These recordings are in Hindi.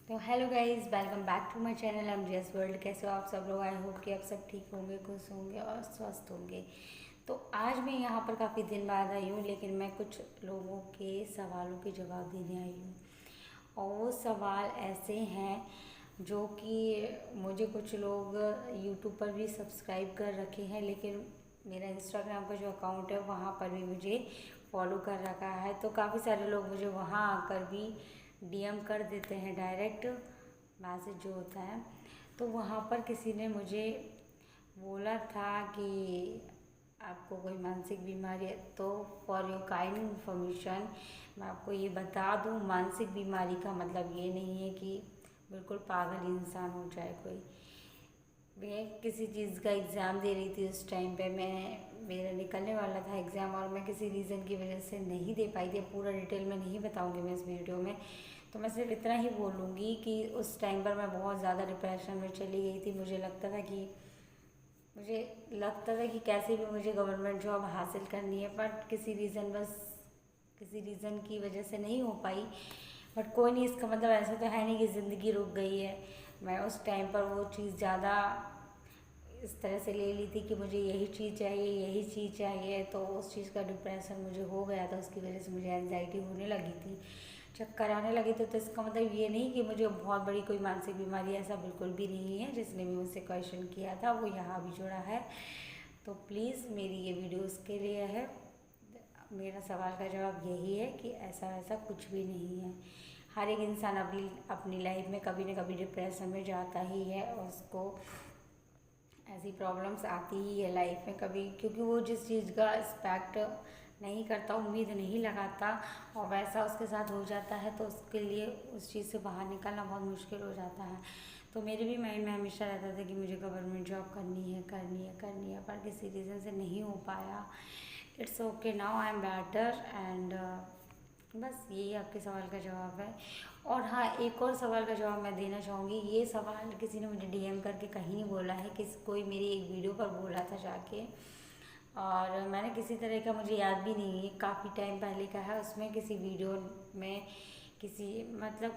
तो hello guys, welcome back to my channel M G S world. कैसे हो आप सब लोग? आई होप कि आप सब ठीक होंगे, खुश होंगे और स्वस्थ होंगे। तो आज मैं यहाँ पर काफ़ी दिन बाद आई हूँ, लेकिन मैं कुछ लोगों के सवालों के जवाब देने आई हूँ। और वो सवाल ऐसे हैं जो कि मुझे कुछ लोग यूट्यूब पर भी सब्सक्राइब कर रखे हैं, लेकिन मेरा इंस्टाग्राम का जो अकाउंट है वहाँ पर भी मुझे फॉलो कर रखा है। तो काफ़ी सारे लोग मुझे वहाँ आकर भी डीएम कर देते हैं, डायरेक्ट मैसेज जो होता है। तो वहाँ पर किसी ने मुझे बोला था कि आपको कोई मानसिक बीमारी है। तो फॉर योर काइंड इन्फॉर्मेशन मैं आपको ये बता दूँ, मानसिक बीमारी का मतलब ये नहीं है कि बिल्कुल पागल इंसान हो जाए कोई। मैं किसी चीज़ का एग्ज़ाम दे रही थी, उस टाइम पे मेरा निकलने वाला था एग्ज़ाम और मैं किसी रीज़न की वजह से नहीं दे पाई थी। पूरा डिटेल में नहीं बताऊंगी मैं इस वीडियो में, तो मैं सिर्फ इतना ही बोलूँगी कि उस टाइम पर मैं बहुत ज़्यादा डिप्रेशन में चली गई थी। मुझे लगता था कि कैसे भी मुझे गवर्नमेंट जॉब हासिल करनी है, बट किसी रीज़न की वजह से नहीं हो पाई। बट कोई नहीं, इसका मतलब ऐसा तो है नहीं कि ज़िंदगी रुक गई है। मैं उस टाइम पर वो चीज़ ज़्यादा इस तरह से ले ली थी कि मुझे यही चीज़ चाहिए, तो उस चीज़ का डिप्रेशन मुझे हो गया था। उसकी वजह से मुझे एंजाइटी होने लगी थी, चक्कर आने लगे थे। तो इसका मतलब ये नहीं कि मुझे बहुत बड़ी कोई मानसिक बीमारी है, ऐसा बिल्कुल भी नहीं है। जिसने भी मुझसे क्वेश्चन किया था वो यहाँ भी जुड़ा है। तो प्लीज़ मेरी ये वीडियो उसके लिए है। मेरा सवाल का जवाब यही है कि ऐसा वैसा कुछ भी नहीं है। हर एक इंसान अपनी लाइफ में कभी ना कभी डिप्रेशन में जाता ही है, और उसको ऐसी प्रॉब्लम्स आती ही है लाइफ में कभी, क्योंकि वो जिस चीज़ का एक्सपेक्ट नहीं करता, उम्मीद नहीं लगाता, और वैसा उसके साथ हो जाता है, तो उसके लिए उस चीज़ से बाहर निकलना बहुत मुश्किल हो जाता है। तो मेरे भी माइंड में हमेशा रहता था कि मुझे गवर्नमेंट जॉब करनी है, पर किसी रीज़न से नहीं हो पाया। It's okay, now I am better and बस यही आपके सवाल का जवाब है। और हाँ, एक और सवाल का जवाब मैं देना चाहूँगी। ये सवाल किसी ने मुझे डीएम करके कहीं नहीं बोला है, कोई मेरी एक वीडियो पर बोला था जाके, और मैंने किसी तरह का, मुझे याद भी नहीं है, काफ़ी टाइम पहले का है। उसमें किसी वीडियो में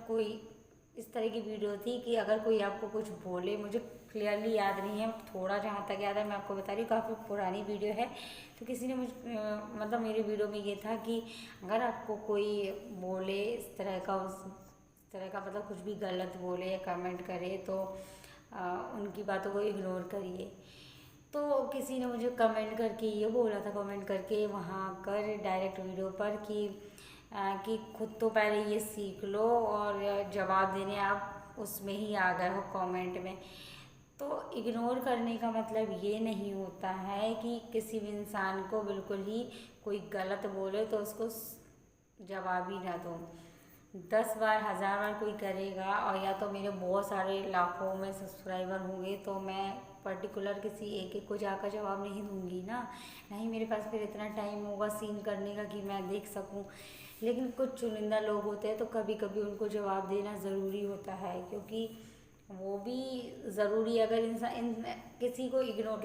कोई इस तरह की वीडियो थी कि अगर कोई आपको कुछ बोले, मुझे क्लियरली याद नहीं है, थोड़ा जहाँ तक याद है मैं आपको बता रही हूँ, काफ़ी पुरानी वीडियो है। तो किसी ने मेरी वीडियो में ये था कि अगर आपको कोई बोले इस तरह का, मतलब कुछ भी गलत बोले या कमेंट करे, तो उनकी बातों को इग्नोर करिए। तो किसी ने मुझे कमेंट करके ये बोला था, कमेंट करके वहाँ कर डायरेक्ट वीडियो पर कि खुद तो पहले ये सीख लो और जवाब देने आप उसमें ही आ गए हो कमेंट में। तो इग्नोर करने का मतलब ये नहीं होता है कि किसी भी इंसान को बिल्कुल ही कोई गलत बोले तो उसको जवाब ही ना दो। 10 बार 1000 बार कोई करेगा, और या तो मेरे बहुत सारे लाखों में सब्सक्राइबर होंगे, तो मैं पर्टिकुलर किसी एक एक को जाकर जवाब नहीं दूंगी ना। नहीं, मेरे पास फिर इतना टाइम होगा सीन करने का कि मैं देख सकूं। लेकिन कुछ चुनिंदा लोग होते हैं, तो कभी कभी उनको जवाब देना ज़रूरी होता है, क्योंकि वो भी ज़रूरी है। अगर इंसान किसी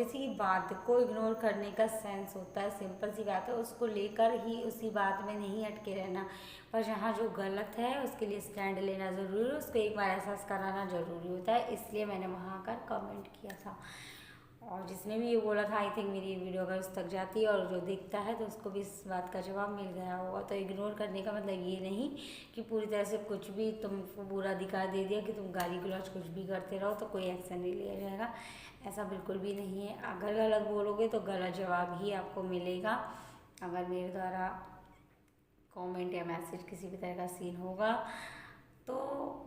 की बात को इग्नोर करने का सेंस होता है, सिंपल सी बात है, उसको लेकर ही उसी बात में नहीं अटके रहना, पर जहाँ जो गलत है उसके लिए स्टैंड लेना ज़रूरी है, उसको एक बार एहसास कराना ज़रूरी होता है। इसलिए मैंने वहाँ आकर कमेंट किया था। और जिसने भी ये बोला था, आई थिंक मेरी ये वीडियो अगर उस तक जाती है और जो देखता है, तो उसको भी इस बात का जवाब मिल गया होगा। तो इग्नोर करने का मतलब ये नहीं कि पूरी तरह से कुछ भी तुमको पूरा अधिकार दे दिया कि तुम गाली गलौज कुछ भी करते रहो तो कोई एक्शन नहीं लिया जाएगा, ऐसा बिल्कुल भी नहीं है। अगर गलत बोलोगे तो गलत जवाब ही आपको मिलेगा। अगर मेरे द्वारा कमेंट या मैसेज किसी भी तरह का सीन होगा, तो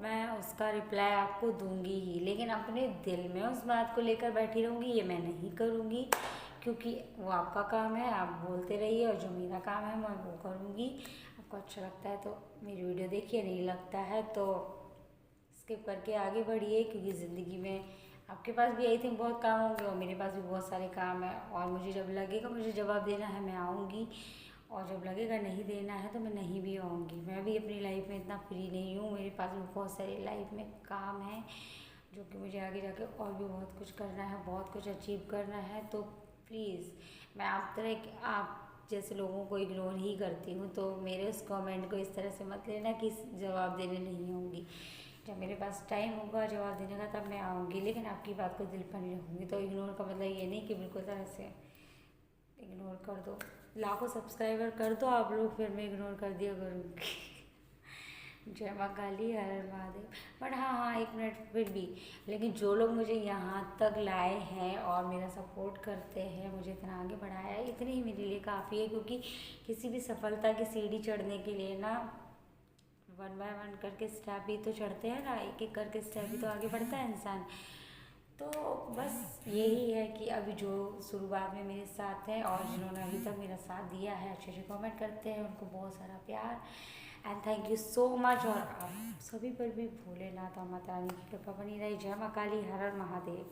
मैं उसका रिप्लाई आपको दूंगी ही, लेकिन अपने दिल में उस बात को लेकर बैठी रहूँगी ये मैं नहीं करूँगी, क्योंकि वो आपका काम है, आप बोलते रहिए, और जो मेरा काम है मैं वो करूँगी। आपको अच्छा लगता है तो मेरी वीडियो देखिए, नहीं लगता है तो स्किप करके आगे बढ़िए, क्योंकि ज़िंदगी में आपके पास भी आई थिंक बहुत काम होंगे, और मेरे पास भी बहुत सारे काम है। और मुझे जब लगेगा मुझे जवाब देना है मैं आऊँगी, और जब लगेगा नहीं देना है तो मैं नहीं भी आऊँगी। मैं भी अपनी लाइफ में इतना फ्री नहीं हूँ, मेरे पास भी बहुत सारे लाइफ में काम है, जो कि मुझे आगे जाके और भी बहुत कुछ करना है, बहुत कुछ अचीव करना है। तो प्लीज़, मैं आप जैसे लोगों को इग्नोर ही करती हूँ, तो मेरे उस कमेंट को इस तरह से मत लेना कि जवाब देने नहीं आऊँगी। जब मेरे पास टाइम होगा जवाब देने का तब मैं आऊँगी, लेकिन आपकी बात को दिल पर नहीं रखूँगी। तो इग्नोर का मतलब ये नहीं कि बिल्कुल तरह से इग्नोर कर दो। लाखों सब्सक्राइबर कर दो आप लोग, फिर मैं इग्नोर कर दिया करूँगी। जय माँ काली, हर हर महादेव। बट हाँ, 1 मिनट फिर भी, लेकिन जो लोग मुझे यहाँ तक लाए हैं और मेरा सपोर्ट करते हैं, मुझे इतना आगे बढ़ाया है, इतने ही मेरे लिए काफ़ी है। क्योंकि किसी भी सफलता की सीढ़ी चढ़ने के लिए ना 1 बाय 1 करके स्टेप ही तो चढ़ते हैं ना, एक एक करके स्टेप ही तो आगे बढ़ता है इंसान। तो बस यही है कि अभी जो शुरुआत में मेरे साथ हैं और जिन्होंने अभी तक मेरा साथ दिया है, अच्छे अच्छे कमेंट करते हैं, उनको बहुत सारा प्यार and thank you so much. और आप सभी पर भी भोलेनाथ और माता रानी की कृपा बनी रही। जय माँ काली, हर हर महादेव।